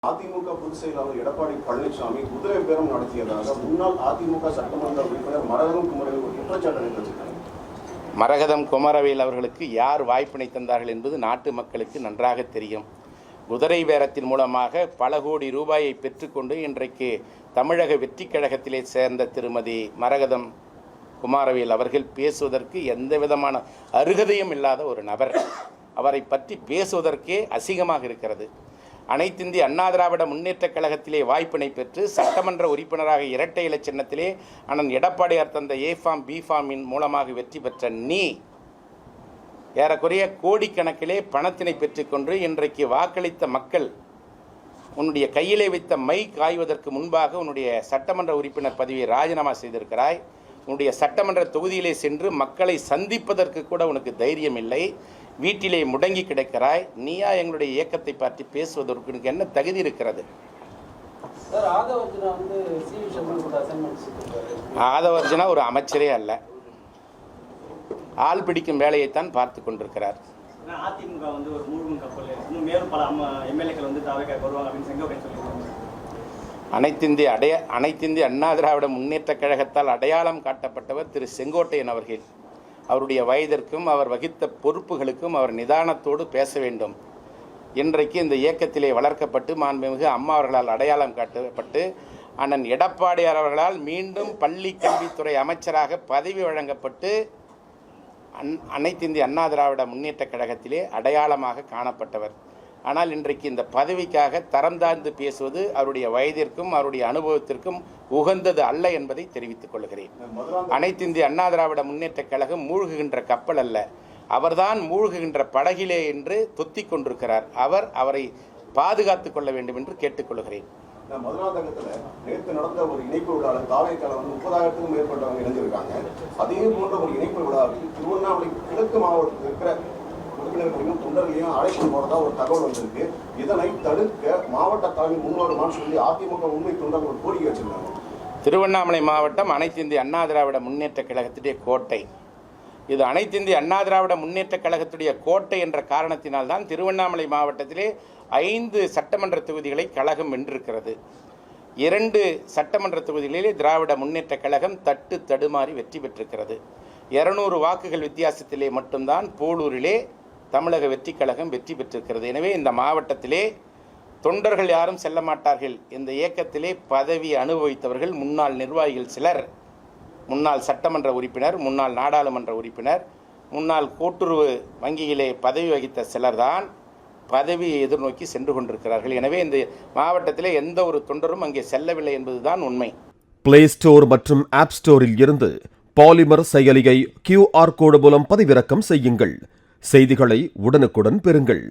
அதிமுக பொதுச் செயலாளர் எடப்பாடி பழனிசாமி குதிரை பேரம் நடத்தியதாக முன்னாள் அதிமுக சட்டமன்ற உறுப்பினர் மரகதம் குமரவேல் ஒரு குற்றச்சாட்டு வச்சிருக்காங்க. மரகதம் குமரவேல் அவர்களுக்கு யார் வாய்ப்பினை தந்தார்கள் என்பது நாட்டு மக்களுக்கு நன்றாக தெரியும். குதிரை பேரத்தின் மூலமாக பல கோடி ரூபாயை பெற்றுக்கொண்டு இன்றைக்கு தமிழக வெற்றிக் கழகத்திலே சேர்ந்த திருமதி மரகதம் குமரவேல் அவர்கள் பேசுவதற்கு எந்த விதமான அருகதையும் இல்லாத ஒரு நபர். அவரை பற்றி பேசுவதற்கே அசிங்கமாக இருக்கிறது. அனைத்திந்திய அண்ணா திராவிட முன்னேற்றக் கழகத்திலே வாய்ப்பினை பெற்று சட்டமன்ற உறுப்பினராக இரட்டை இலை சின்னத்திலே அண்ணன் எடப்பாடியார் தந்த ஏ ஃபார்ம் பி ஃபார்மின் மூலமாக வெற்றி பெற்ற நீ ஏறக்குறைய கோடிக்கணக்கிலே பணத்தினை பெற்றுக்கொண்டு இன்றைக்கு வாக்களித்த மக்கள் உன்னுடைய கையிலே வைத்த மை காய்வதற்கு முன்பாக உன்னுடைய சட்டமன்ற உறுப்பினர் பதவியை ராஜினாமா செய்திருக்கிறாய். உன்னுடைய சட்டமன்ற தொகுதியிலே சென்று மக்களை சந்திப்பதற்கு கூட உனக்கு தைரியம் இல்லை. வீட்டிலே முடங்கி கிடக்கிறாய். நீயா எங்களுடைய இயக்கத்தை பற்றி பேசுவதற்கு உனக்கு என்ன தகுதி இருக்கிறது? ஆதவர்ஜனா ஒரு அமைச்சரே அல்ல, ஆள் பிடிக்கும் வேலையைத்தான் பார்த்து கொண்டிருக்கிறார். அதிமுக வந்து ஒரு மூழ்கும் கப்பல், இன்னும் மேலும் பல எம்எல்ஏக்கள் வந்து தாவேக்கா வருவாங்க அப்படின்னு செங்கோட்டையன் சொல்லியிருக்காங்க. அனைத்திந்திய அண்ணா திராவிட முன்னேற்றக் கழகத்தால் அடையாளம் காட்டப்பட்டவர் திரு செங்கோட்டையன் அவர்கள். அவருடைய வயதிற்கும் அவர் வகித்த பொறுப்புகளுக்கும் அவர் நிதானத்தோடு பேச வேண்டும். இன்றைக்கு இந்த இயக்கத்திலே வளர்க்கப்பட்டு மாண்புமிகு அம்மா அவர்களால் அடையாளம் காட்டப்பட்டு அண்ணன் எடப்பாடியார் அவர்களால் மீண்டும் பள்ளி கல்வித்துறை அமைச்சராக பதவி வழங்கப்பட்டு அனைத்திந்திய அண்ணா திராவிட முன்னேற்றக் கழகத்திலே அடையாளமாக காணப்பட்டவர். ஆனால் இன்றைக்கு இந்த பதவிக்காக தரம் தாழ்ந்து பேசுவது அவருடைய வயதிற்கும் அவருடைய அனுபவத்திற்கும் உகந்தது அல்ல என்பதை தெரிவித்துக் கொள்கிறேன். அனைத்திந்திய அண்ணா திராவிட முன்னேற்றக் கழகம் மூழ்குகின்ற கப்பல் அல்ல, அவர்தான் மூழ்குகின்ற படகிலே என்று தொத்திக் கொண்டிருக்கிறார். அவரை பாதுகாத்துக் கொள்ள வேண்டும் என்று கேட்டுக்கொள்கிறேன். மதுராந்தகத்தில் நேற்று நடந்த ஒரு இணைப்பு விழாவில் தாவேக்கால 30,000க்கும் மேற்பட்டவங்க இணைஞ்சிருக்காங்க. அதே போன்ற ஒரு இணைப்பு விழாவில் திருவண்ணாமலை கிழக்கு மாவட்டத்தில் இருக்கிற உறுப்பினர்களையும் தொண்டர்களையும் அழைத்து போறதா ஒரு தகவல் வந்திருக்கு. இதனை தடுக்க மாவட்ட தலைமை முன்வருமான்னு சொல்லி அதிமுக உண்மை தொண்டர்கள் கோரிக்கை வச்சிருக்காங்க. திருவண்ணாமலை மாவட்டம் அனைத்திந்திய அண்ணா திராவிட முன்னேற்ற கழகத்துடைய கோட்டை. இது அனைத்திந்திய அண்ணா திராவிட முன்னேற்ற கழகத்துடைய கோட்டை என்ற காரணத்தினால்தான் திருவண்ணாமலை மாவட்டத்திலே 5 சட்டமன்ற தொகுதிகளை கழகம் வென்றிருக்கிறது. 2 சட்டமன்ற தொகுதிகளிலே திராவிட முன்னேற்ற கழகம் தட்டு தடுமாறி வெற்றி பெற்றிருக்கிறது. 200 வாக்குகள் வித்தியாசத்திலே மட்டும்தான் போலூரிலே தமிழக வெற்றி கழகம் வெற்றி பெற்றிருக்கிறது. எனவே இந்த மாவட்டத்திலே தொண்டர்கள் யாரும் செல்ல மாட்டார்கள். இந்த இயக்கத்திலே பதவி அனுபவித்தவர்கள் முன்னாள் நிர்வாகிகள் சிலர், முன்னாள் சட்டமன்ற உறுப்பினர், முன்னாள் நாடாளுமன்ற உறுப்பினர், முன்னாள் கூட்டுறவு வங்கியிலே பதவி வகித்த சிலர்தான் பதவியை எதிர்நோக்கி சென்று கொண்டிருக்கிறார்கள். எனவே இந்த மாவட்டத்திலே எந்த ஒரு தொண்டரும் அங்கே செல்லவில்லை என்பதுதான் உண்மை. பிளே ஸ்டோர் மற்றும் ஆப் ஸ்டோரில் இருந்து பாலிமர் செயலியை QR கோடு மூலம் பதிவிறக்கம் செய்யுங்கள். செய்திகளை உடனுக்குடன் பெறுங்கள்.